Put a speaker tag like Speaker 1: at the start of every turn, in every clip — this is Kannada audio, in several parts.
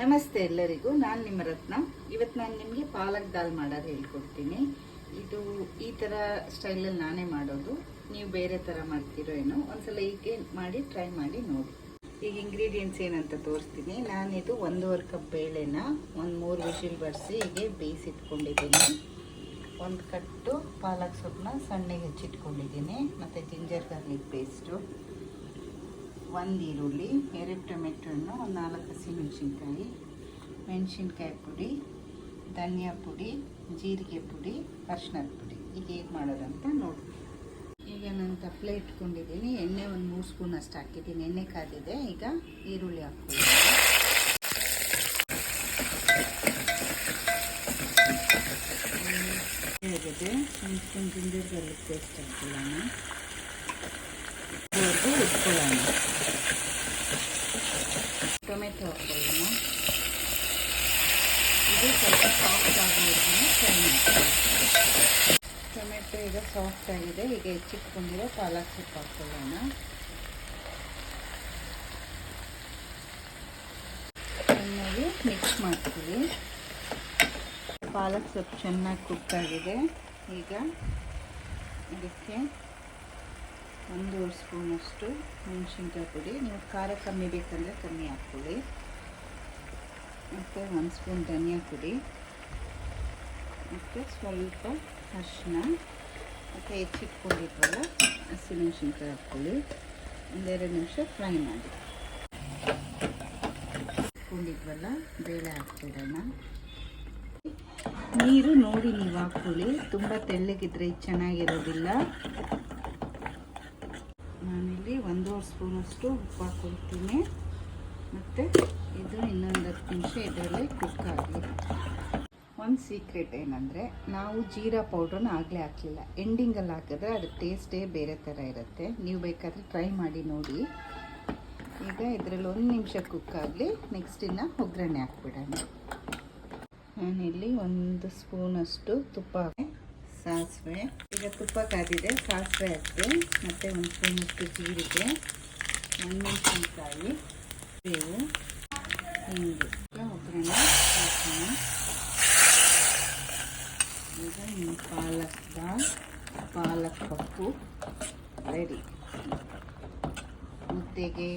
Speaker 1: ನಮಸ್ತೆ ಎಲ್ಲರಿಗೂ, ನಾನು ನಿಮ್ಮ ರತ್ನ. ಇವತ್ತು ನಾನು ನಿಮಗೆ ಪಾಲಕ್ ದಾಲ್ ಮಾಡೋದು ಹೇಳ್ಕೊಡ್ತೀನಿ. ಇದು ಈ ಥರ ಸ್ಟೈಲಲ್ಲಿ ನಾನೇ ಮಾಡೋದು. ನೀವು ಬೇರೆ ಥರ ಮಾಡ್ತೀರೋ ಏನೋ, ಒಂದ್ಸಲ ಹೀಗೆ ಮಾಡಿ ಟ್ರೈ ಮಾಡಿ ನೋಡಿ. ಈಗ ಇಂಗ್ರೀಡಿಯೆಂಟ್ಸ್ ಏನಂತ ತೋರಿಸ್ತೀನಿ. ನಾನಿದು 1.5 ಕಪ್ ಬೇಳೆನ 3 ವಿಷಿಲ್ ಬಡಿಸಿ ಹೀಗೆ ಬೇಯಿಸಿಟ್ಕೊಂಡಿದ್ದೀನಿ. 1 ಕಟ್ಟು ಪಾಲಕ್ ಸೊಪ್ಪನ್ನ ಸಣ್ಣಗೆ ಹೆಚ್ಚಿಟ್ಕೊಂಡಿದ್ದೀನಿ. ಮತ್ತು ಜಿಂಜರ್ ಗಾರ್ಲಿಕ್ ಪೇಸ್ಟು, 1 ಈರುಳ್ಳಿ, 2 ಟೊಮೆಟೊ ಹಣ್ಣು, 4 ಹಸಿಮೆಣಸಿನ್ಕಾಯಿ, ಮೆಣಸಿನ್ಕಾಯಿ ಪುಡಿ, ಧನಿಯಾ ಪುಡಿ, ಜೀರಿಗೆ ಪುಡಿ, ಅರಿಶಿಣದ ಪುಡಿ. ಈಗ ಹೇಗೆ ಮಾಡೋದಂತ ನೋಡಿ. ಈಗ ನಾನು ತಪ್ಪಲೆ ಇಟ್ಕೊಂಡಿದ್ದೀನಿ. ಎಣ್ಣೆ 3 ಸ್ಪೂನ್ ಅಷ್ಟು ಹಾಕಿದ್ದೀನಿ. ಎಣ್ಣೆ ಕಾದಿದೆ. ಈಗ ಈರುಳ್ಳಿ ಹಾಕ್ತೀನಿ. ಒಂದು ಜಿಂಜರ್ ಗಾರ್ಲಿಕ್ ಪೇಸ್ಟ್ ಹಾಕೊಳ್ಳೋಣ. ಇಟ್ಕೊಳ್ಳೋಣ. ಟೊಮೆಟೊ ಹಾಕೊಳ್ಳೋಣ. ಇದು ಸ್ವಲ್ಪ ಸಾಫ್ಟ್ ಆಗೋವರೆಗೂ ಫ್ರೈ ಮಾಡ್ತೀವಿ. ಟೊಮೆಟೊ ಈಗ ಸಾಫ್ಟ್ ಆಗಿದೆ. ಈಗ ಹೆಚ್ಚಿಟ್ಕೊಂಡಿರೋ ಪಾಲಕ್ ಸೊಪ್ಪು ಹಾಕೊಳ್ಳೋಣ. ಚೆನ್ನಾಗಿ ಮಿಕ್ಸ್ ಮಾಡ್ತೀವಿ. ಪಾಲಕ್ ಸೊಪ್ಪು ಚೆನ್ನಾಗಿ ಕುಕ್ ಆಗಿದೆ. ಈಗ ಇದಕ್ಕೆ 1 ಸ್ಪೂನಷ್ಟು ಮೆಣಸಿನ್ಕಾಯಿ ಪುಡಿ. ನೀವು ಖಾರ ಕಮ್ಮಿ ಬೇಕಂದರೆ ಕಮ್ಮಿ ಹಾಕ್ಕೊಳ್ಳಿ. ಮತ್ತು 1 ಸ್ಪೂನ್ ಧನಿಯಾ ಪುಡಿ, ಮತ್ತು ಸ್ವಲ್ಪ ಅರಿಶಿನ, ಮತ್ತು ಹೆಚ್ಚಿಟ್ಕೊಂಡಿದ್ವಲ್ಲ ಹಸಿಮೆಣಸಿನ್ಕಾಯಿ ಹಾಕ್ಕೊಳ್ಳಿ. 1-2 ನಿಮಿಷ ಫ್ರೈ ಮಾಡಿ. ಇಟ್ಕೊಂಡಿದ್ವಲ್ಲ ಬೇಳೆ ಹಾಕ್ಬಿಡೋಣ. ನೀರು ನೋಡಿ ನೀವು ಹಾಕ್ಕೊಳ್ಳಿ. ತುಂಬ ತೆಳ್ಳಗಿದ್ರೆ ಚೆನ್ನಾಗಿರೋದಿಲ್ಲ. ನಾನಿಲ್ಲಿ 1.5 ಸ್ಪೂನಷ್ಟು ಉಪ್ಪು ಹಾಕ್ಕೊಳ್ತೀನಿ. ಮತ್ತು ಇದು ಇನ್ನೊಂದು 10 ನಿಮಿಷ ಇದರಲ್ಲೇ ಕುಕ್ ಆಗಲಿ. ಒಂದು ಸೀಕ್ರೆಟ್ ಏನಂದರೆ, ನಾವು ಜೀರಾ ಪೌಡ್ರನ್ನ ಆಗಲೇ ಹಾಕಲಿಲ್ಲ. ಎಂಡಿಂಗಲ್ಲಿ ಹಾಕಿದ್ರೆ ಅದು ಟೇಸ್ಟೇ ಬೇರೆ ಥರ ಇರುತ್ತೆ. ನೀವು ಬೇಕಾದರೆ ಟ್ರೈ ಮಾಡಿ ನೋಡಿ. ಈಗ ಇದರಲ್ಲಿ 1 ನಿಮಿಷ ಕುಕ್ ಆಗಲಿ. ನೆಕ್ಸ್ಟ್ ಇನ್ನು ಒಗ್ಗರಣೆ ಹಾಕ್ಬಿಡೋಣ. ನಾನಿಲ್ಲಿ 1 ಸ್ಪೂನಷ್ಟು ತುಪ್ಪ, ಸಾಸಿವೆ. ಈಗ ತುಪ್ಪ ಕಾದಿದೆ, ಸಾಸಿವೆ ಹಾಕಿ, ಮತ್ತು 1 ಸ್ಪೂನಷ್ಟು ಜೀರಿಗೆ, ಮೆಣಸಿನ್ಕಾಯಿ, ಬೇವು, ಹಿಂಗೆ ಒಗ್ಗರಣೆ ಹಾಕೋಣ. ಈಗ ನಿಮ್ಮ ಪಾಲಕ್ ದಾಲ್, ಪಾಲಕ್ ಪಪ್ಪು ರೆಡಿ. ಮುದ್ದೆಗೆ,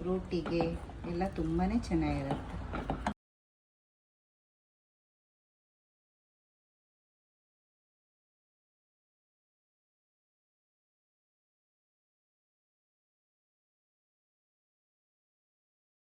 Speaker 1: ರೋಟಿಗೆ ಎಲ್ಲ ತುಂಬಾ ಚೆನ್ನಾಗಿರುತ್ತೆ.